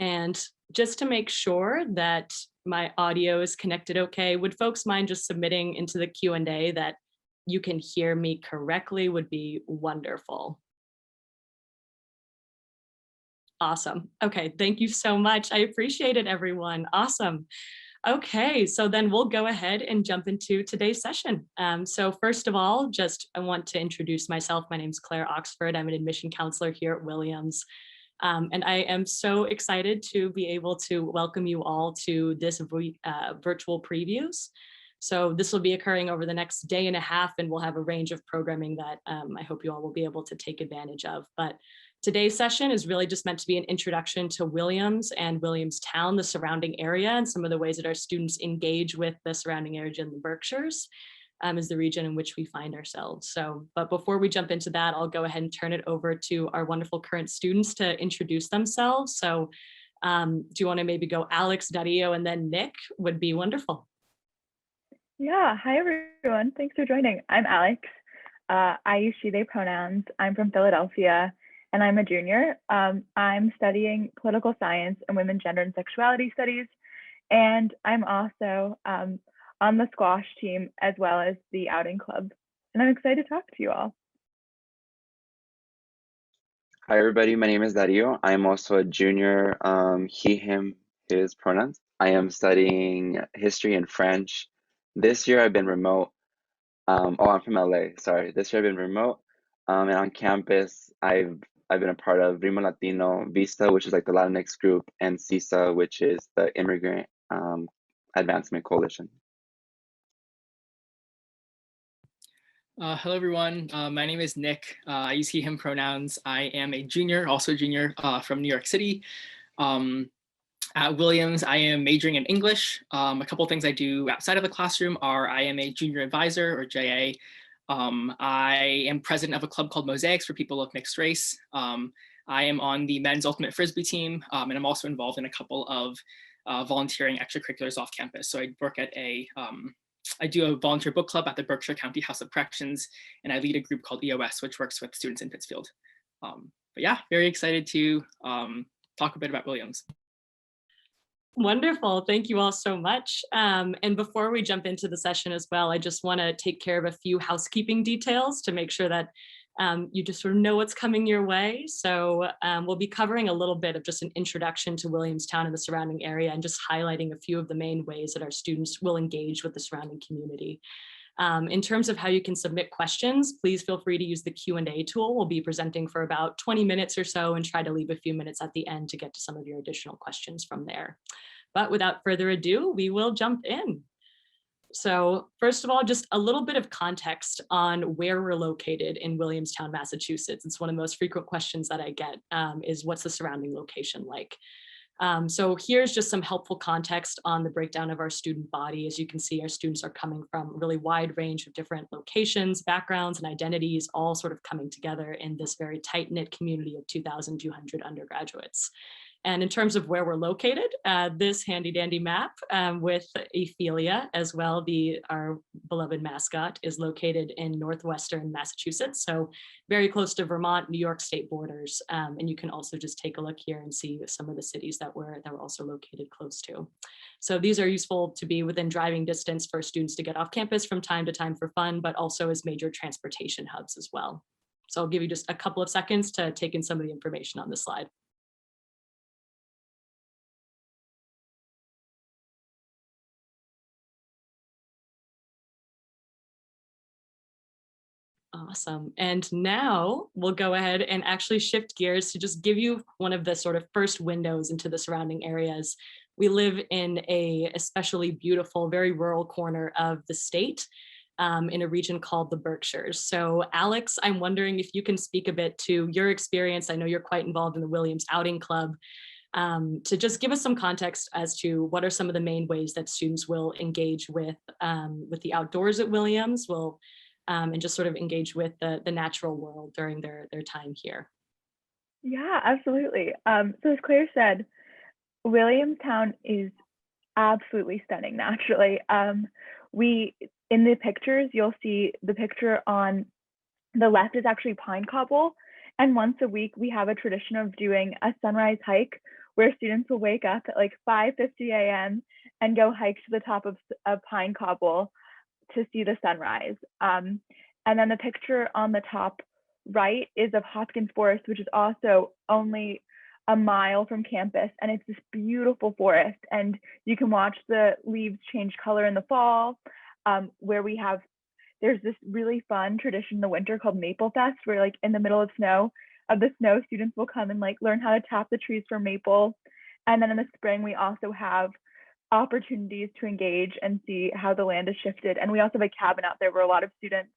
And just to make sure that my audio is connected okay, would folks mind just submitting into the Q&A that you can hear me correctly would be wonderful. Awesome. Okay, thank you so much. I appreciate it, everyone. Awesome. Okay, so then we'll go ahead and jump into today's session. So first of all, just I want to introduce myself. My name is Claire Oxford. I'm an admission counselor here at Williams. And I am so excited to be able to welcome you all to this virtual previews. So this will be occurring over the next day and a half, and we'll have a range of programming that I hope you all will be able to take advantage of. But today's session is really just meant to be an introduction to Williams and Williamstown, the surrounding area, and some of the ways that our students engage with the surrounding area in the Berkshires. Is the region in which we find ourselves. So, but before we jump into that, I'll go ahead and turn it over to our wonderful current students to introduce themselves. So do you want to maybe go Alex, Dario, and then Nick would be wonderful. Yeah, hi everyone, thanks for joining. I'm Alex. I use she, they pronouns. I'm from Philadelphia and I'm a junior. I'm studying political science and women, gender, and sexuality studies. And I'm also on the squash team as well as the outing club. And I'm excited to talk to you all. Hi everybody, my name is Dario. I'm also a junior, he, him, his pronouns. I am studying history and French. This year I've been remote. I'm from LA, sorry. This year I've been remote. And on campus, I've been a part of Rimo Latino Vista, which is like the Latinx group, and CISA, which is the Immigrant Advancement Coalition. Hello, everyone. My name is Nick. I use he, him pronouns. I am a junior, also a junior from New York City. At Williams, I am majoring in English. A couple of things I do outside of the classroom are I am a junior advisor, or JA. I am president of a club called Mosaics for people of mixed race. I am on the men's ultimate frisbee team, and I'm also involved in a couple of volunteering extracurriculars off campus. So I work at I do a volunteer book club at the Berkshire County House of Corrections, and I lead a group called EOS, which works with students in Pittsfield. But yeah, very excited to talk a bit about Williams. Wonderful. Thank you all so much. And before we jump into the session as well, I just want to take care of a few housekeeping details to make sure that you just sort of know what's coming your way. So we'll be covering a little bit of just an introduction to Williamstown and the surrounding area, and just highlighting a few of the main ways that our students will engage with the surrounding community. In terms of how you can submit questions, please feel free to use the Q&A tool. We'll be presenting for about 20 minutes or so and try to leave a few minutes at the end to get to some of your additional questions from there. But without further ado, we will jump in. So first of all, just a little bit of context on where we're located in Williamstown, Massachusetts. It's one of the most frequent questions that I get is what's the surrounding location like? So here's just some helpful context on the breakdown of our student body. As you can see, our students are coming from a really wide range of different locations, backgrounds, and identities, all sort of coming together in this very tight-knit community of 2,200 undergraduates. And in terms of where we're located, this handy dandy map with Ophelia as well, our beloved mascot, is located in northwestern Massachusetts, so very close to Vermont, New York state borders. And you can also just take a look here and see some of the cities that we're also located close to. So these are useful to be within driving distance for students to get off campus from time to time for fun, but also as major transportation hubs as well. So I'll give you just a couple of seconds to take in some of the information on this slide. Awesome. And now we'll go ahead and actually shift gears to just give you one of the sort of first windows into the surrounding areas. We live in a especially beautiful, very rural corner of the state in a region called the Berkshires. So Alex, I'm wondering if you can speak a bit to your experience. I know you're quite involved in the Williams Outing Club. To just give us some context as to what are some of the main ways that students will engage with the outdoors at Williams, and just sort of engage with the natural world during their time here. Yeah, absolutely. So as Claire said, Williamstown is absolutely stunning naturally. In the pictures, you'll see the picture on the left is actually pine cobble. And once a week, we have a tradition of doing a sunrise hike where students will wake up at like 5:50 a.m. and go hike to the top of Pine Cobble to see the sunrise. And then the picture on the top right is of Hopkins Forest, which is also only a mile from campus, and it's this beautiful forest, and you can watch the leaves change color in the fall, where there's this really fun tradition in the winter called Maple Fest, where like in the middle of the snow, students will come and like learn how to tap the trees for maple. And then in the spring, we also have opportunities to engage and see how the land has shifted. And we also have a cabin out there where a lot of students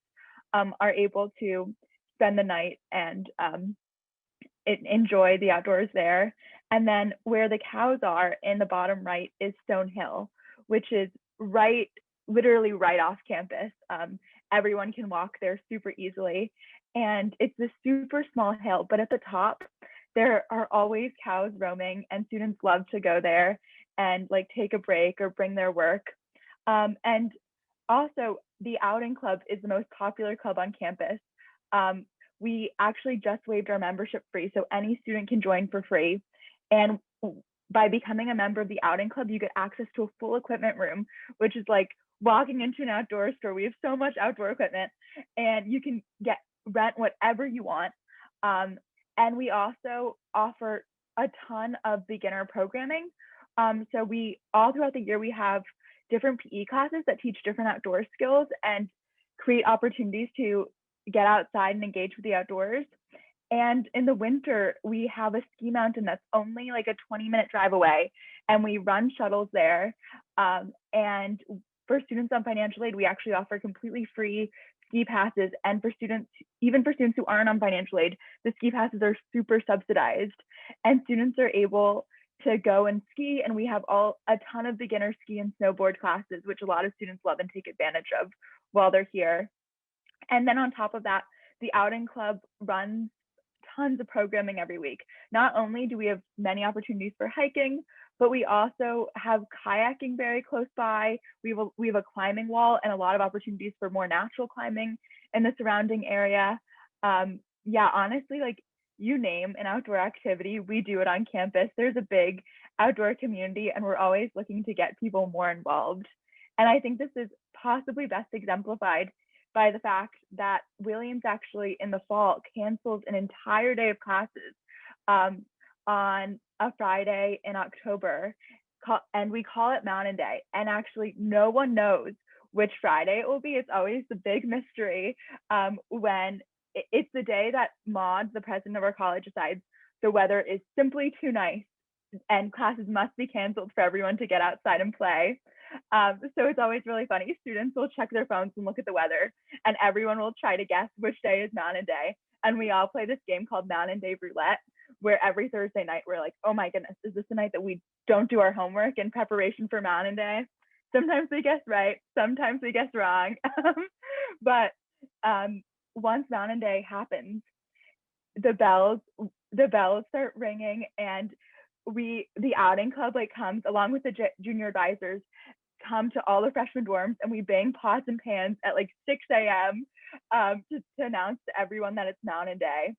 are able to spend the night and enjoy the outdoors there. And then where the cows are in the bottom right is Stone Hill, which is literally right off campus. Everyone can walk there super easily. And it's this super small hill, but at the top, there are always cows roaming, and students love to go there and like take a break or bring their work. And also the outing club is the most popular club on campus. We actually just waived our membership fee, so any student can join for free. And by becoming a member of the outing club, you get access to a full equipment room, which is like walking into an outdoor store. We have so much outdoor equipment, and you can rent whatever you want. And we also offer a ton of beginner programming. So we all throughout the year, we have different PE classes that teach different outdoor skills and create opportunities to get outside and engage with the outdoors. And in the winter, we have a ski mountain that's only like a 20-minute drive away, and we run shuttles there. And for students on financial aid, we actually offer completely free ski passes. And for students, even for students who aren't on financial aid, the ski passes are super subsidized, and students are able to go and ski. And we have a ton of beginner ski and snowboard classes, which a lot of students love and take advantage of while they're here. And then on top of that, the outing club runs tons of programming every week. Not only do we have many opportunities for hiking, but we also have kayaking very close by. We have a climbing wall and a lot of opportunities for more natural climbing in the surrounding area. Yeah, honestly, like you name an outdoor activity, we do it on campus. There's a big outdoor community, and we're always looking to get people more involved. And I think this is possibly best exemplified by the fact that Williams actually in the fall cancels an entire day of classes on a Friday in October, and we call it Mountain Day. And actually no one knows which Friday it will be. It's always the big mystery when it's the day that Maud, the president of our college, decides the weather is simply too nice and classes must be canceled for everyone to get outside and play. So it's always really funny. Students will check their phones and look at the weather, and everyone will try to guess which day is Mountain Day. And we all play this game called Mountain Day Roulette, where every Thursday night we're like, oh my goodness, is this the night that we don't do our homework in preparation for Mountain Day? Sometimes we guess right, sometimes we guess wrong. But once Mountain Day happens, the bells start ringing, and the outing club like comes along with the junior advisors, come to all the freshman dorms, and we bang pots and pans at like 6 a.m. To announce to everyone that it's Mountain Day.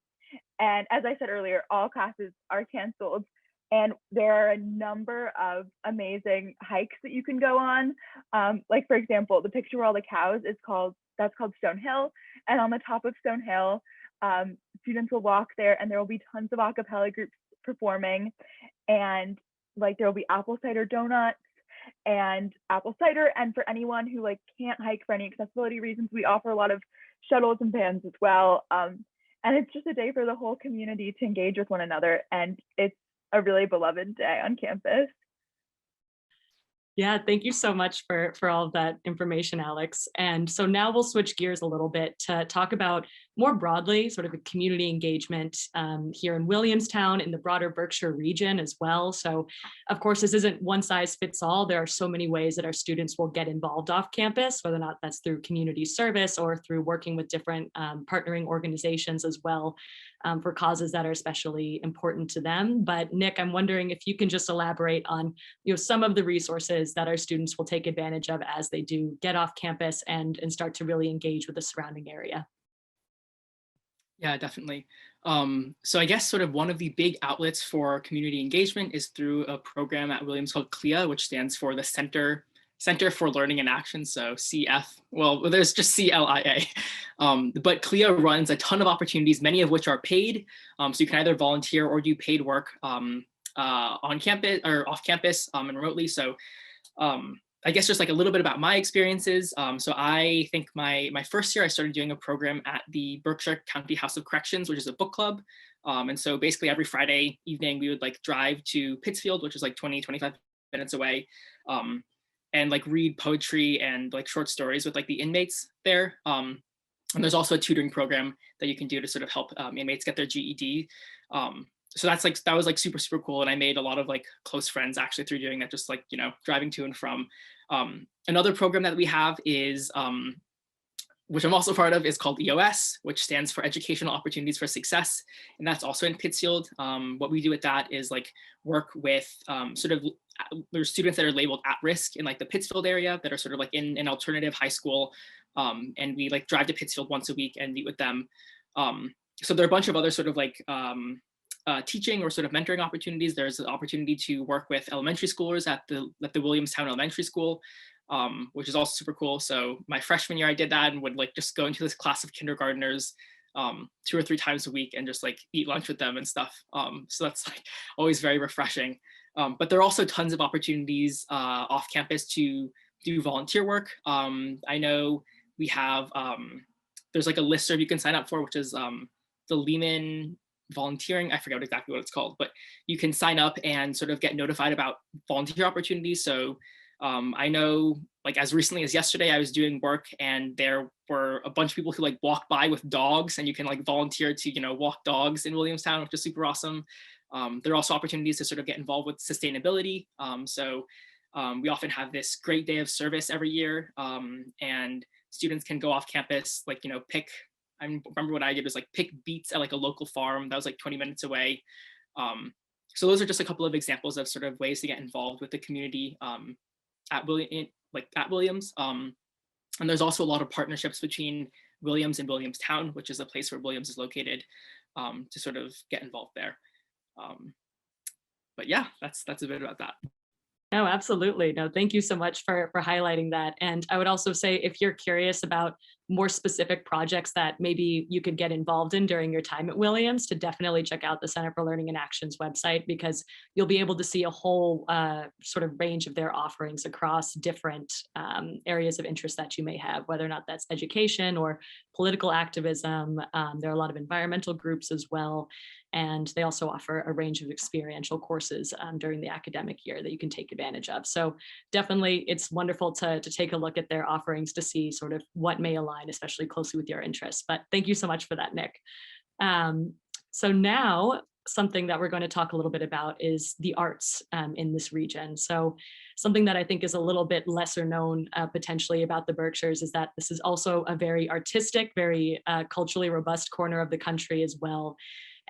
And as I said earlier, all classes are canceled, and there are a number of amazing hikes that you can go on. Like for example, the picture where all the cows is called Stone Hill, and on the top of Stone Hill, students will walk there, and there will be tons of a cappella groups performing, and like there will be apple cider donuts and apple cider. And for anyone who like can't hike for any accessibility reasons, we offer a lot of shuttles and vans as well. And it's just a day for the whole community to engage with one another, and it's a really beloved day on campus. Yeah, thank you so much for all of that information, Alex. And so now we'll switch gears a little bit to talk about more broadly sort of a community engagement here in Williamstown, in the broader Berkshire region as well. So of course, this isn't one size fits all. There are so many ways that our students will get involved off campus, whether or not that's through community service or through working with different partnering organizations as well for causes that are especially important to them. But Nick, I'm wondering if you can just elaborate on some of the resources that our students will take advantage of as they do get off campus and start to really engage with the surrounding area. Yeah, definitely. So I guess sort of one of the big outlets for community engagement is through a program at Williams called CLIA, which stands for the Center for Learning and Action. So CF, well, there's just CLIA. But CLIA runs a ton of opportunities, many of which are paid. So you can either volunteer or do paid work on campus or off campus and remotely. So I guess just like a little bit about my experiences. So I think my first year I started doing a program at the Berkshire County House of Corrections, which is a book club. And so basically every Friday evening we would like drive to Pittsfield, which is like 25 minutes away, and like read poetry and like short stories with like the inmates there. And there's also a tutoring program that you can do to sort of help inmates get their GED. So that was like super cool, and I made a lot of like close friends actually through doing that, just like driving to and from. Another program that we have is which I'm also part of, is called EOS, which stands for Educational Opportunities for Success, and that's also in Pittsfield. What we do with that is like work with there's students that are labeled at risk in like the Pittsfield area that are sort of like in an alternative high school, and we like drive to Pittsfield once a week and meet with them. So there are a bunch of other sort of like teaching or sort of mentoring opportunities. There's an opportunity to work with elementary schoolers at the Williamstown Elementary School, which is also super cool. So my freshman year I did that and would like just go into this class of kindergartners 2 or 3 times a week and just like eat lunch with them and stuff. So that's like always very refreshing. But there are also tons of opportunities off campus to do volunteer work. I know we have, there's like a listserv you can sign up for, which is the Lehman volunteering. I forget exactly what it's called, but you can sign up and sort of get notified about volunteer opportunities. So I know like as recently as yesterday, I was doing work and there were a bunch of people who like walk by with dogs, and you can like volunteer to, walk dogs in Williamstown, which is super awesome. There are also opportunities to sort of get involved with sustainability. We often have this great day of service every year, and students can go off campus, like, pick, I remember what I did was like pick beets at like a local farm that was like 20 minutes away. So those are just a couple of examples of sort of ways to get involved with the community at Williams. And there's also a lot of partnerships between Williams and Williamstown, which is a place where Williams is located, to sort of get involved there. But yeah, that's a bit about that. No, absolutely. No, thank you so much for highlighting that. And I would also say, if you're curious about more specific projects that maybe you could get involved in during your time at Williams, to definitely check out the Center for Learning and Action's website, because you'll be able to see a whole sort of range of their offerings across different areas of interest that you may have, whether or not that's education or political activism. There are a lot of environmental groups as well. And they also offer a range of experiential courses during the academic year that you can take advantage of. So definitely it's wonderful to take a look at their offerings to see sort of what may align especially closely with your interests. But thank you so much for that, Nick. So now something that we're going to talk a little bit about is the arts in this region. So something that I think is a little bit lesser known potentially about the Berkshires is that this is also a very artistic, very culturally robust corner of the country as well.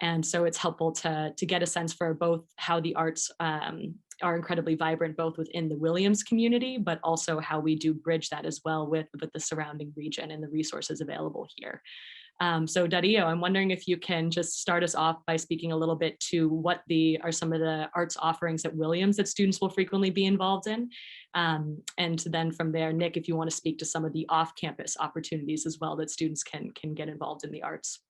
And so it's helpful to get a sense for both how the arts are incredibly vibrant, both within the Williams community, but also how we do bridge that as well with the surrounding region and the resources available here. So Dario, I'm wondering if you can just start us off by speaking a little bit to what are some of the arts offerings at Williams that students will frequently be involved in. And then from there, Nick, if you want to speak to some of the off-campus opportunities as well that students can get involved in the arts.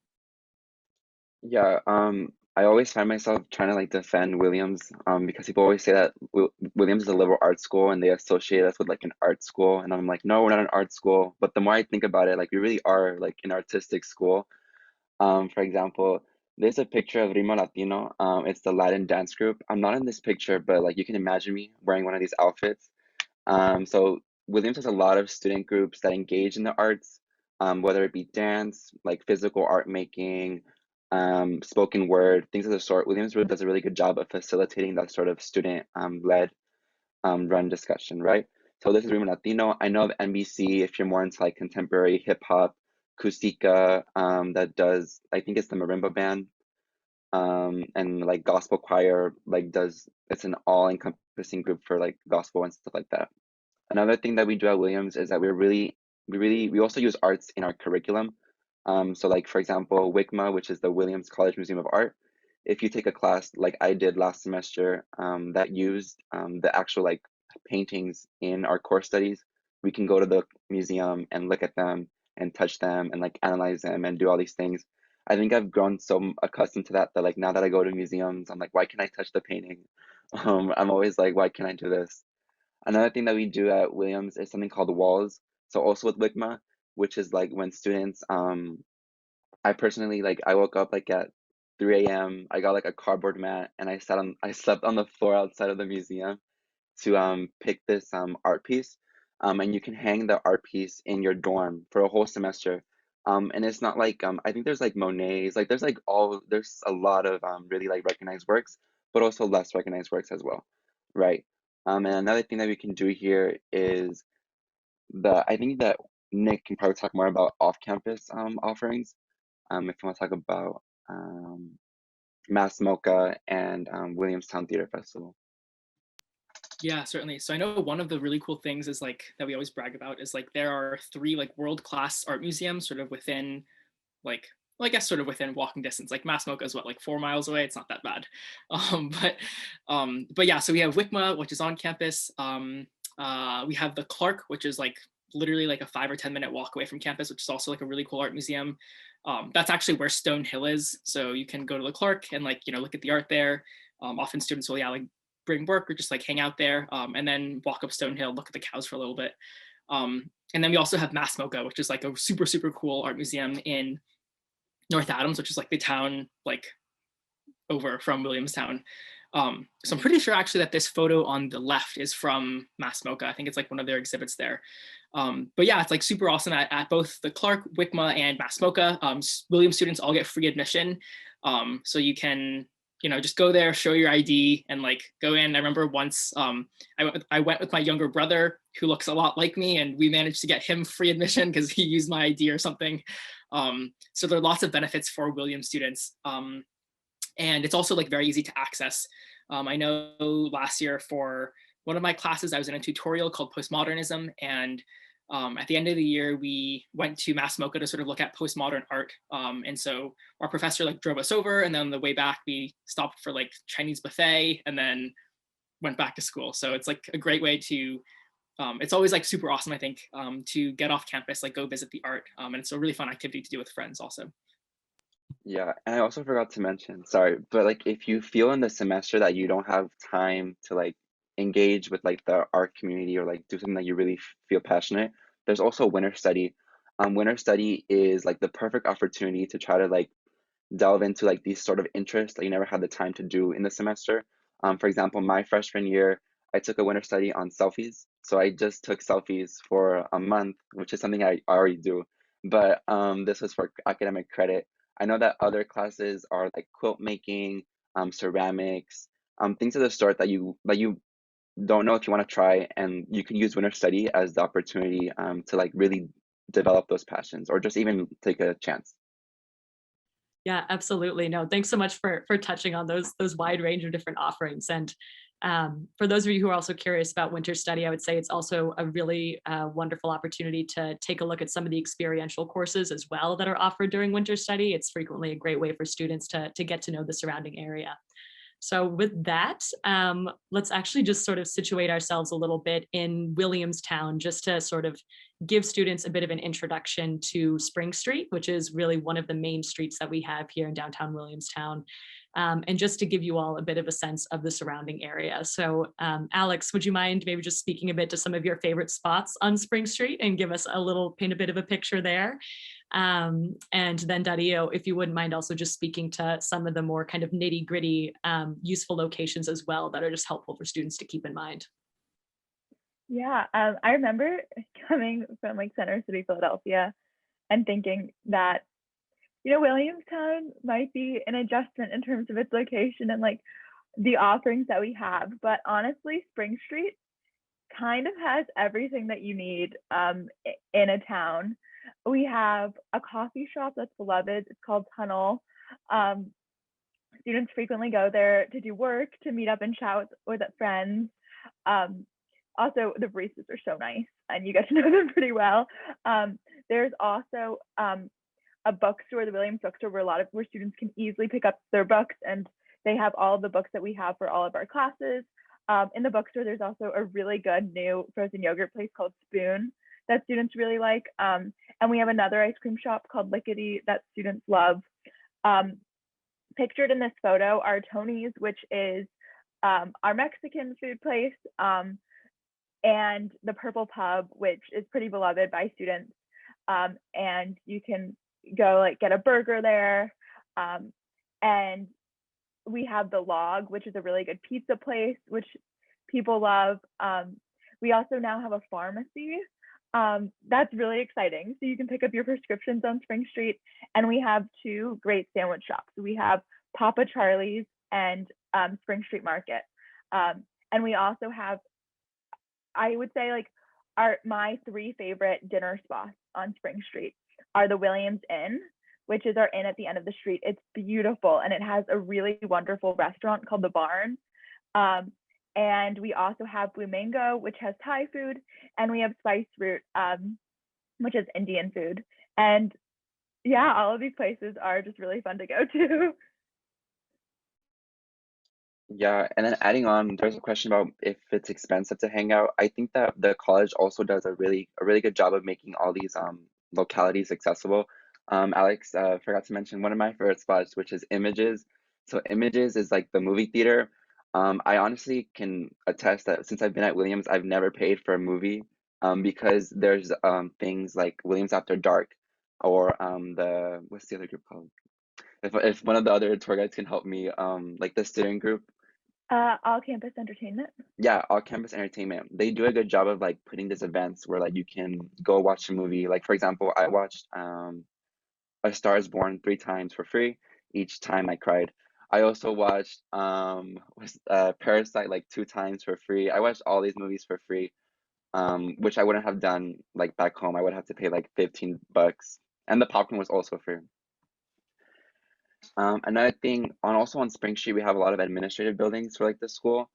Yeah, I always find myself trying to like defend Williams, because people always say that Williams is a liberal arts school and they associate us with like an art school, and I'm like, no, we're not an art school. But the more I think about it, like we really are like an artistic school. For example, there's a picture of Rimo Latino. It's the Latin dance group. I'm not in this picture, but like you can imagine me wearing one of these outfits. So Williams has a lot of student groups that engage in the arts, whether it be dance, like physical art making, spoken word, things of the sort. Williams really does a really good job of facilitating that sort of student led run discussion, right? So this is Rimo Latino. I know of NBC, if you're more into like contemporary hip hop, Kusika, that does, I think it's the marimba band, and like gospel choir, like it's an all encompassing group for like gospel and stuff like that. Another thing that we do at Williams is that we also use arts in our curriculum. So like, for example, WICMA, which is the Williams College Museum of Art, if you take a class like I did last semester that used the actual like paintings in our core studies, we can go to the museum and look at them and touch them and like analyze them and do all these things. I think I've grown so accustomed to that that like now that I go to museums, I'm like, why can't I touch the painting? I'm always like, why can't I do this? Another thing that we do at Williams is something called walls. So also with WICMA, which is like when students I personally like I woke up like at 3 a.m. I got like a cardboard mat and I slept on the floor outside of the museum to pick this art piece. And you can hang the art piece in your dorm for a whole semester. And it's not like I think there's like Monet's, like there's a lot of really like recognized works, but also less recognized works as well, right? And another thing that we can do here is I think that Nick can probably talk more about off-campus offerings. If you want to talk about Mass Mocha and Williamstown Theater Festival. Yeah, certainly. So I know one of the really cool things is like that we always brag about is like there are 3 like world-class art museums sort of within like, well, I guess sort of within walking distance. Like Mass Mocha is what, like 4 miles away. It's not that bad. But yeah, so we have WICMA, which is on campus. We have the Clark, which is like literally like a 5 or 10-minute walk away from campus, which is also like a really cool art museum. That's actually where Stone Hill is. So you can go to the Clark and like, you know, look at the art there. Often students will, yeah, like bring work or just like hang out there and then walk up Stone Hill, look at the cows for a little bit. And then we also have Mass Mocha, which is like a super, super cool art museum in North Adams, which is like the town like over from Williamstown. So I'm pretty sure actually that this photo on the left is from Mass Mocha. I think it's like one of their exhibits there. But yeah, it's like super awesome at both the Clark, WICMA, and Mass Mocha. Williams students all get free admission. So you can, you know, just go there, show your ID, and like go in. I remember once I went with my younger brother who looks a lot like me, and we managed to get him free admission because he used my ID or something. So there are lots of benefits for Williams students. And it's also like very easy to access. I know last year for one of my classes, I was in a tutorial called Postmodernism. And at the end of the year, we went to Mass Mocha to sort of look at postmodern art. And so our professor like drove us over, and then on the way back, we stopped for like Chinese buffet and then went back to school. So it's like a great way to, it's always like super awesome, I think, to get off campus, like go visit the art. And it's a really fun activity to do with friends also. Yeah, and I also forgot to mention, sorry, but like if you feel in the semester that you don't have time to like engage with like the art community or like do something that you really feel passionate, there's also winter study. Winter study is like the perfect opportunity to try to like delve into like these sort of interests that you never had the time to do in the semester. For example, my freshman year, I took a winter study on selfies. So I just took selfies for a month, which is something I already do. But this was for academic credit. I know that other classes are like quilt making, ceramics, things of the sort that you don't know if you want to try, and you can use winter study as the opportunity to like really develop those passions or just even take a chance. Yeah, absolutely. No, thanks so much for touching on those wide range of different offerings. And for those of you who are also curious about winter study, I would say it's also a really wonderful opportunity to take a look at some of the experiential courses as well that are offered during winter study. It's frequently a great way for students to get to know the surrounding area. So with that, let's actually just sort of situate ourselves a little bit in Williamstown, just to sort of give students a bit of an introduction to Spring Street, which is really one of the main streets that we have here in downtown Williamstown. And just to give you all a bit of a sense of the surrounding area. So Alex, would you mind maybe just speaking a bit to some of your favorite spots on Spring Street and give us paint a bit of a picture there? And then Dario, if you wouldn't mind also just speaking to some of the more kind of nitty gritty useful locations as well that are just helpful for students to keep in mind. Yeah, I remember coming from like Center City, Philadelphia, and thinking that, you know, Williamstown might be an adjustment in terms of its location and like the offerings that we have. But honestly, Spring Street kind of has everything that you need in a town. We have a coffee shop that's beloved. It's called Tunnel. Students frequently go there to do work, to meet up and chat with friends. Also, the baristas are so nice and you get to know them pretty well. There's also a bookstore, the Williams bookstore, where students can easily pick up their books, and they have all of the books that we have for all of our classes. In the bookstore, there's also a really good new frozen yogurt place called Spoon that students really like. And we have another ice cream shop called Lickety that students love. Pictured in this photo are Tony's, which is our Mexican food place, and the Purple Pub, which is pretty beloved by students. And you can go like get a burger there. And we have the Log, which is a really good pizza place, which people love. We also now have a pharmacy. That's really exciting. So you can pick up your prescriptions on Spring Street. And we have 2 great sandwich shops. We have Papa Charlie's and Spring Street Market. And we also have, I would say, like my 3 favorite dinner spots on Spring Street are the Williams Inn, which is our inn at the end of the street. It's beautiful, and it has a really wonderful restaurant called The Barn. And we also have Blue Mango, which has Thai food, and we have Spice Root, which is Indian food. And yeah, all of these places are just really fun to go to. Yeah, and then adding on, there's a question about if it's expensive to hang out. I think that the college also does a really good job of making all these localities accessible. Alex forgot to mention one of my favorite spots, which is Images. So Images is like the movie theater. I honestly can attest that since I've been at Williams, I've never paid for a movie because there's things like Williams After Dark or what's the other group called? If one of the other tour guides can help me, like the student group. All Campus Entertainment. Yeah, All Campus Entertainment. They do a good job of like putting these events where like you can go watch a movie. Like for example, I watched A Star Is Born 3 times for free. Each time I cried. I also watched Parasite like 2 times for free. I watched all these movies for free, which I wouldn't have done like back home. I would have to pay like $15, and the popcorn was also free. Another thing, also on Spring Street, we have a lot of administrative buildings for like the school.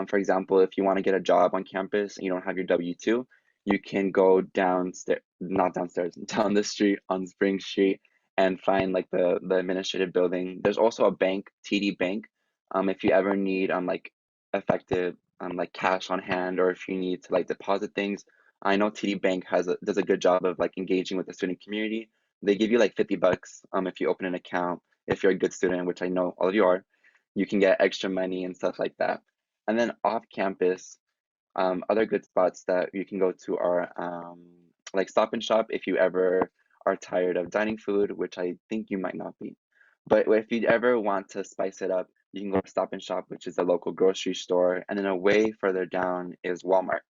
For example, if you want to get a job on campus and you don't have your W-2, you can go downstairs, not downstairs, down the street on Spring Street and find like the administrative building. There's also a bank, TD Bank. If you ever need like effective like cash on hand, or if you need to like deposit things, I know TD Bank does a good job of like engaging with the student community. They give you like $50 if you open an account. If you're a good student, which I know all of you are, you can get extra money and stuff like that. And then off campus, other good spots that you can go to are like Stop and Shop if you ever are tired of dining food, which I think you might not be. But if you ever want to spice it up, you can go to Stop and Shop, which is a local grocery store. And then way further down is Walmart.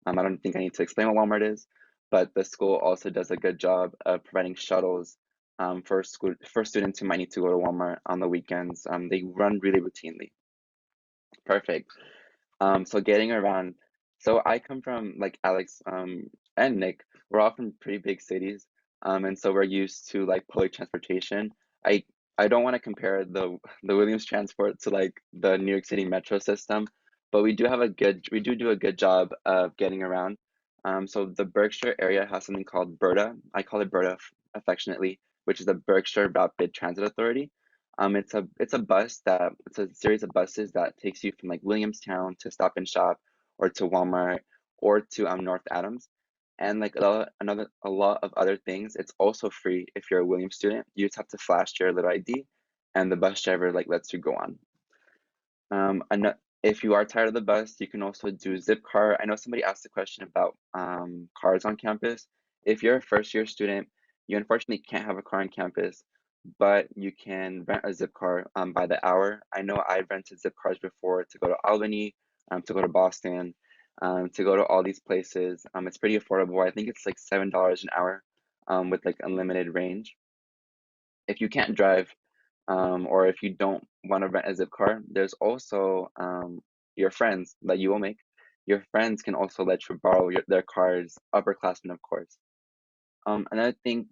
I don't think I need to explain what Walmart is, but the school also does a good job of providing shuttles for students who might need to go to Walmart on the weekends. They run really routinely. Perfect. So getting around. So I come from like Alex and Nick. We're all from pretty big cities, and so we're used to like public transportation. I don't want to compare the Williams transport to like the New York City metro system, but we do do a good job of getting around. So the Berkshire area has something called BERTA. I call it BERTA affectionately, which is the Berkshire Rapid Transit Authority. It's a series of buses that takes you from like Williamstown to Stop and Shop, or to Walmart, or to North Adams, and like a lot of other things. It's also free if you're a Williams student. You just have to flash your little ID, and the bus driver like lets you go on. And if you are tired of the bus, you can also do Zipcar. I know somebody asked a question about cars on campus. If you're a first year student, you unfortunately can't have a car on campus, but you can rent a Zipcar by the hour. I know I've rented Zipcars before to go to Albany, to go to Boston, to go to all these places. It's pretty affordable. I think it's like $7 an hour with like unlimited range. If you can't drive, or if you don't want to rent a Zipcar, there's also your friends that you will make. Your friends can also let you borrow their cars, upperclassmen, of course. Another thing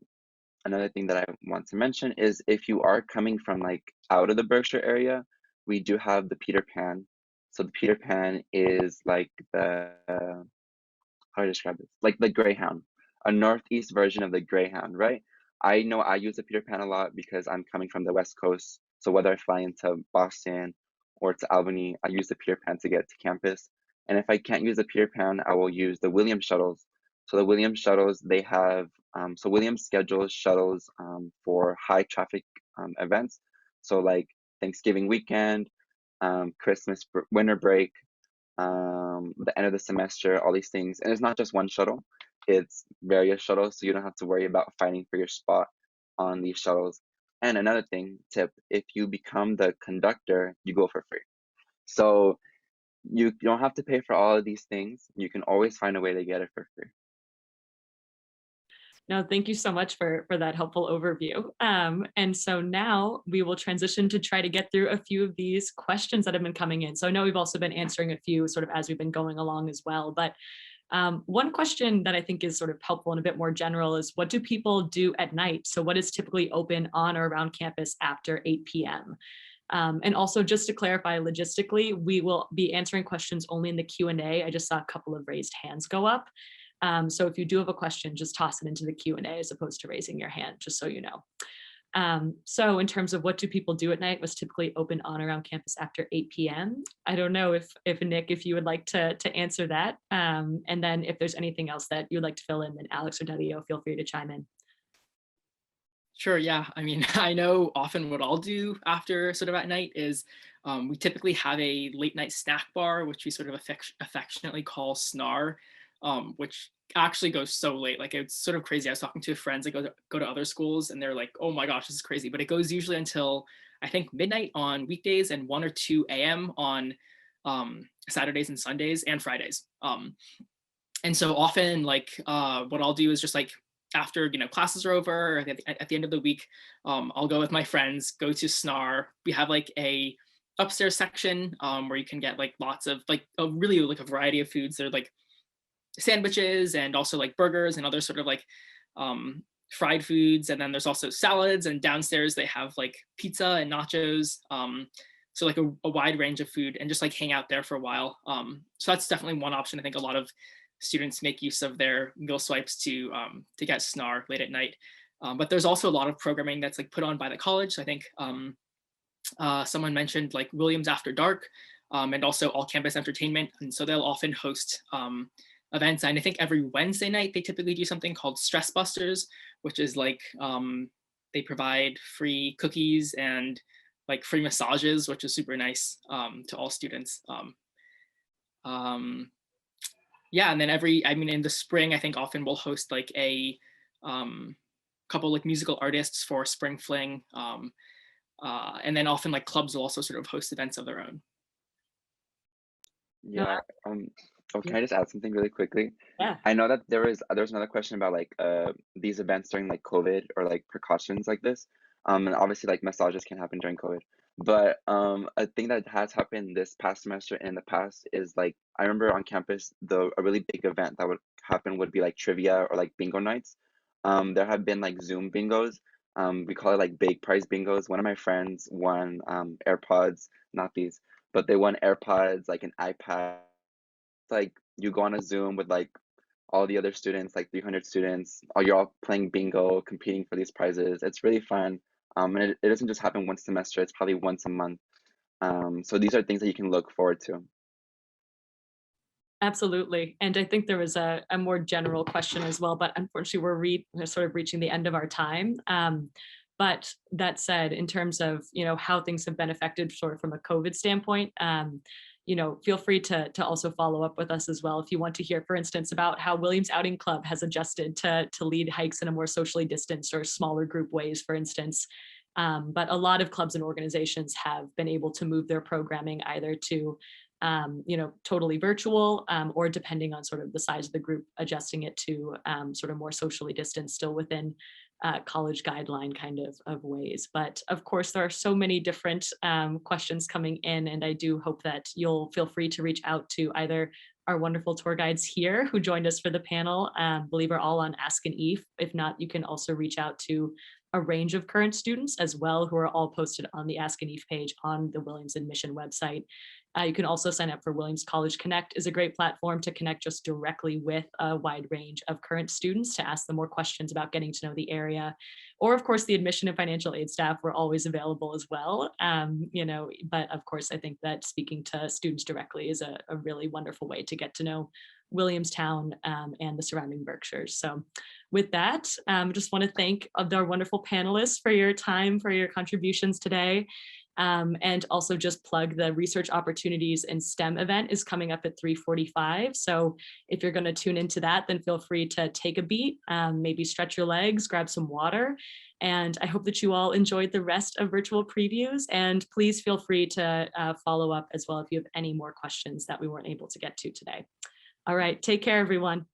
that I want to mention is if you are coming from like out of the Berkshire area, we do have the Peter Pan. So the Peter Pan is like how do I describe this? Like the Greyhound, a Northeast version of the Greyhound, right? I know I use the Peter Pan a lot because I'm coming from the West Coast. So whether I fly into Boston or to Albany, I use the Peter Pan to get to campus. And if I can't use the Peter Pan, I will use the Williams shuttles. So the Williams shuttles, they have, so Williams schedules shuttles for high traffic events. So like Thanksgiving weekend, winter break, the end of the semester, all these things. And it's not just one shuttle, it's various shuttles. So you don't have to worry about fighting for your spot on these shuttles. And another tip, if you become the conductor, you go for free. So you don't have to pay for all of these things. You can always find a way to get it for free. No, thank you so much for that helpful overview. And so now we will transition to try to get through a few of these questions that have been coming in. So I know we've also been answering a few sort of as we've been going along as well, but one question that I think is sort of helpful and a bit more general is, what do people do at night? So what is typically open on or around campus after 8 p.m.? And also, just to clarify logistically, we will be answering questions only in the Q&A. I just saw a couple of raised hands go up. So if you do have a question, just toss it into the Q&A as opposed to raising your hand, just so you know. So in terms of what do people do at night, was typically open on around campus after 8 p.m. I don't know if Nick, if you would like to answer that. And then if there's anything else that you'd like to fill in, then Alex or Dario, feel free to chime in. Sure, yeah. I mean, I know often what I'll do after sort of at night is we typically have a late night snack bar, which we sort of affectionately call SNAR, which actually goes so late. Like, it's sort of crazy. I was talking to friends that go to other schools and they're like, oh my gosh, this is crazy. But it goes usually until I think midnight on weekdays and 1 or 2 a.m. on Saturdays and Sundays and Fridays. And so often, like, what I'll do is just like, after classes are over, or at the end of the week, I'll go with my friends, go to SNAR. We have like a upstairs section where you can get like lots of like a variety of foods. They're like sandwiches and also like burgers and other sort of like fried foods. And then there's also salads, and downstairs they have like pizza and nachos. So like a wide range of food, and just like hang out there for a while. So that's definitely one option. I think a lot of students make use of their meal swipes to get SNAR late at night. But there's also a lot of programming that's like put on by the college. So I think someone mentioned like Williams After Dark, and also all campus entertainment. And so they'll often host events. And I think every Wednesday night, they typically do something called Stress Busters, which is like they provide free cookies and like free massages, which is super nice to all students. Yeah, and then in the spring, I think often we'll host like a couple like musical artists for Spring Fling. And then often like clubs will also sort of host events of their own. Yeah. Can I just add something really quickly? Yeah. I know that there was another question about like these events during like COVID or like precautions like this. And obviously like massages can happen during COVID. But a thing that has happened this past semester and in the past is like, I remember on campus, a really big event that would happen would be like trivia or like bingo nights. There have been like Zoom bingos. We call it like big prize bingos. One of my friends won AirPods, not these, but they won AirPods, like an iPad. Like you go on a Zoom with like all the other students, like 300 students, you're all playing bingo, competing for these prizes. It's really fun. And it doesn't just happen once a semester, it's probably once a month. So these are things that you can look forward to. Absolutely. And I think there was a more general question as well, but unfortunately we're sort of reaching the end of our time. But that said, in terms of, how things have been affected sort of from a COVID standpoint, feel free to also follow up with us as well if you want to hear, for instance, about how Williams Outing Club has adjusted to lead hikes in a more socially distanced or smaller group ways, for instance. But a lot of clubs and organizations have been able to move their programming either to totally virtual, or depending on sort of the size of the group, adjusting it to sort of more socially distanced, still within college guideline kind of ways. But of course, there are so many different questions coming in, and I do hope that you'll feel free to reach out to either our wonderful tour guides here who joined us for the panel, believe are all on Ask an Eve. If not, you can also reach out to a range of current students as well, who are all posted on the Ask an Eve page on the Williams admission website. You can also sign up for Williams College Connect, is a great platform to connect just directly with a wide range of current students to ask them more questions about getting to know the area. Or of course, the admission and financial aid staff were always available as well. But of course, I think that speaking to students directly is a really wonderful way to get to know Williamstown and the surrounding Berkshires. So with that, just want to thank our wonderful panelists for your time, for your contributions today. And also just plug the research opportunities in STEM event is coming up at 3:45. So if you're going to tune into that, then feel free to take a beat, maybe stretch your legs, grab some water. And I hope that you all enjoyed the rest of virtual previews. And please feel free to follow up as well if you have any more questions that we weren't able to get to today. All right, take care, everyone.